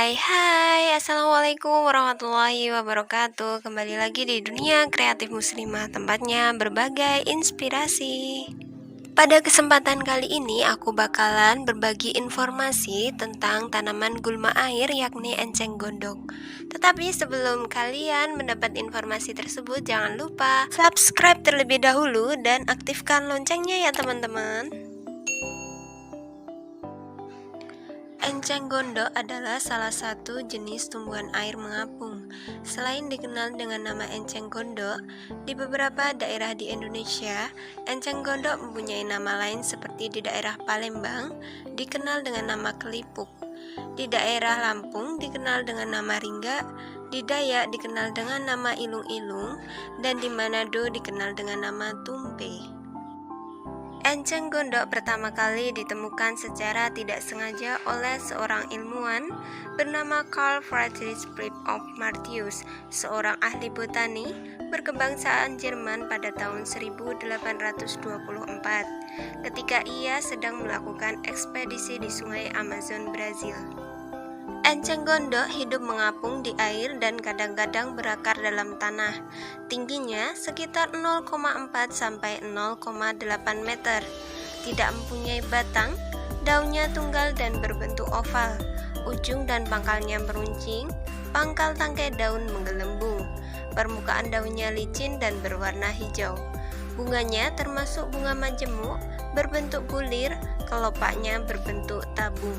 Hai, Assalamualaikum warahmatullahi wabarakatuh. Kembali lagi di Dunia Kreatif Muslimah, tempatnya berbagai inspirasi. Pada kesempatan kali ini aku bakalan berbagi informasi tentang tanaman gulma air yakni enceng gondok. Tetapi sebelum kalian mendapat informasi tersebut, jangan lupa subscribe terlebih dahulu dan aktifkan loncengnya ya teman-teman. Enceng gondok adalah salah satu jenis tumbuhan air mengapung. Selain dikenal dengan nama enceng gondok, di beberapa daerah di Indonesia, enceng gondok mempunyai nama lain seperti di daerah Palembang dikenal dengan nama kelipuk, di daerah Lampung dikenal dengan nama ringga, di Dayak dikenal dengan nama ilung-ilung, dan di Manado dikenal dengan nama tumpe. Enceng gondok pertama kali ditemukan secara tidak sengaja oleh seorang ilmuwan bernama Carl Friedrich Philipp of Martius, seorang ahli botani berkebangsaan Jerman pada tahun 1824, ketika ia sedang melakukan ekspedisi di sungai Amazon, Brazil. Enceng gondok hidup mengapung di air dan kadang-kadang berakar dalam tanah. Tingginya sekitar 0,4 sampai 0,8 meter. Tidak mempunyai batang, daunnya tunggal dan berbentuk oval. Ujung dan pangkalnya meruncing, pangkal tangkai daun menggelembung. Permukaan daunnya licin dan berwarna hijau. Bunganya termasuk bunga majemuk, berbentuk bulir, kelopaknya berbentuk tabung.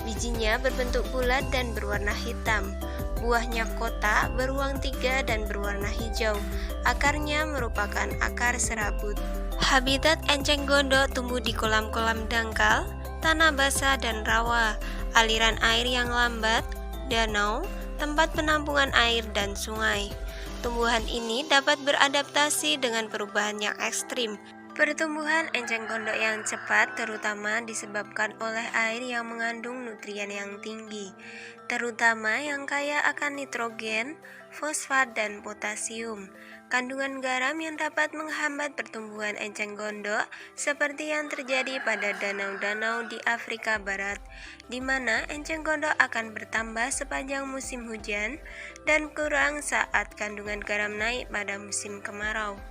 Bijinya berbentuk bulat dan berwarna hitam. Buahnya kotak, beruang 3 dan berwarna hijau. Akarnya merupakan akar serabut. Habitat enceng gondok tumbuh di kolam-kolam dangkal, tanah basah dan rawa, aliran air yang lambat, danau, tempat penampungan air dan sungai. Tumbuhan ini dapat beradaptasi dengan perubahan yang ekstrim. Pertumbuhan enceng gondok yang cepat terutama disebabkan oleh air yang mengandung nutrien yang tinggi, terutama yang kaya akan nitrogen, fosfat, dan potasium. Kandungan garam yang dapat menghambat pertumbuhan enceng gondok seperti yang terjadi pada danau-danau di Afrika Barat, di mana enceng gondok akan bertambah sepanjang musim hujan dan kurang saat kandungan garam naik pada musim kemarau.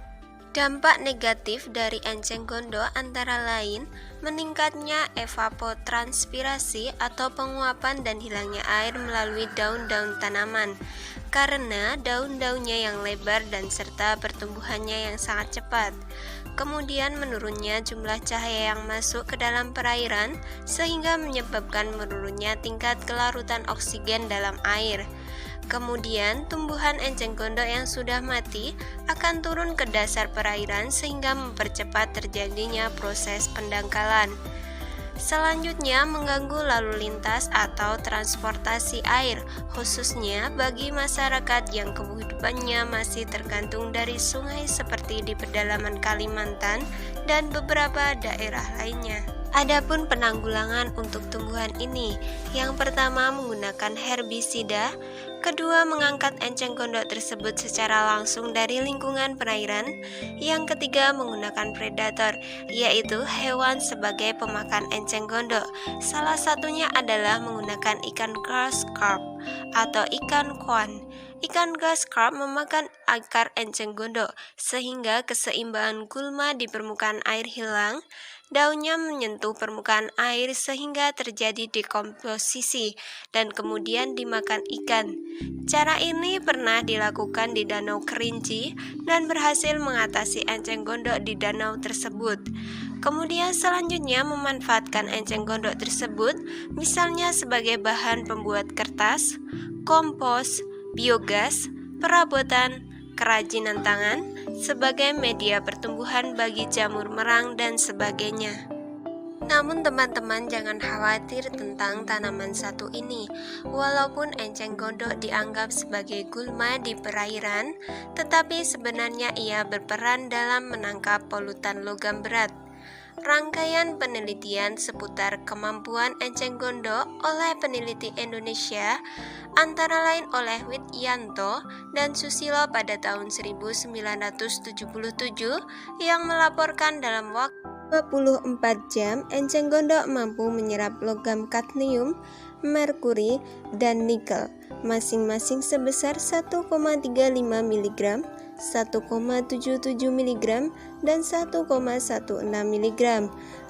Dampak negatif dari enceng gondok antara lain meningkatnya evapotranspirasi atau penguapan dan hilangnya air melalui daun-daun tanaman karena daun-daunnya yang lebar dan serta pertumbuhannya yang sangat cepat. Kemudian menurunnya jumlah cahaya yang masuk ke dalam perairan sehingga menyebabkan menurunnya tingkat kelarutan oksigen dalam air. Kemudian tumbuhan enceng gondok yang sudah mati akan turun ke dasar perairan sehingga mempercepat terjadinya proses pendangkalan. Selanjutnya mengganggu lalu lintas atau transportasi air, khususnya bagi masyarakat yang kehidupannya masih tergantung dari sungai seperti di pedalaman Kalimantan dan beberapa daerah lainnya. Adapun penanggulangan untuk tumbuhan ini, yang pertama menggunakan herbisida, kedua mengangkat enceng gondok tersebut secara langsung dari lingkungan perairan, yang ketiga menggunakan predator, yaitu hewan sebagai pemakan enceng gondok. Salah satunya adalah menggunakan ikan grass carp atau ikan kuan. Ikan grass carp memakan akar enceng gondok sehingga keseimbangan gulma di permukaan air hilang. Daunnya menyentuh permukaan air sehingga terjadi dekomposisi dan kemudian dimakan ikan. Cara ini pernah dilakukan di Danau Kerinci dan berhasil mengatasi enceng gondok di danau tersebut. Kemudian selanjutnya memanfaatkan enceng gondok tersebut misalnya sebagai bahan pembuat kertas, kompos, biogas, perabotan, kerajinan tangan, sebagai media pertumbuhan bagi jamur merang dan sebagainya. Namun teman-teman jangan khawatir tentang tanaman satu ini. Walaupun enceng gondok dianggap sebagai gulma di perairan, tetapi sebenarnya ia berperan dalam menangkap polutan logam berat. Rangkaian penelitian seputar kemampuan enceng gondok oleh peneliti Indonesia antara lain oleh Widyanto dan Susilo pada tahun 1977 yang melaporkan dalam waktu 24 jam, enceng gondok mampu menyerap logam kadmium, merkuri, dan nikel, masing-masing sebesar 1,35 mg, 1,77 mg, dan 1,16 mg.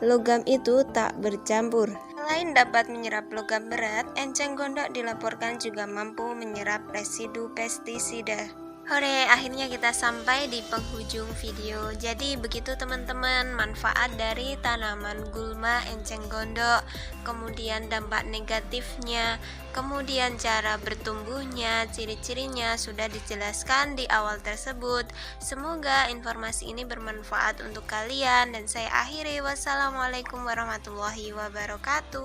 Logam itu tak bercampur. Selain dapat menyerap logam berat, enceng gondok dilaporkan juga mampu menyerap residu pestisida. Hore, akhirnya kita sampai di penghujung video. Jadi begitu teman-teman, manfaat dari tanaman gulma enceng gondok, kemudian dampak negatifnya, kemudian cara bertumbuhnya, ciri-cirinya sudah dijelaskan di awal tersebut. Semoga informasi ini bermanfaat untuk kalian dan saya akhiri. Wassalamualaikum warahmatullahi wabarakatuh.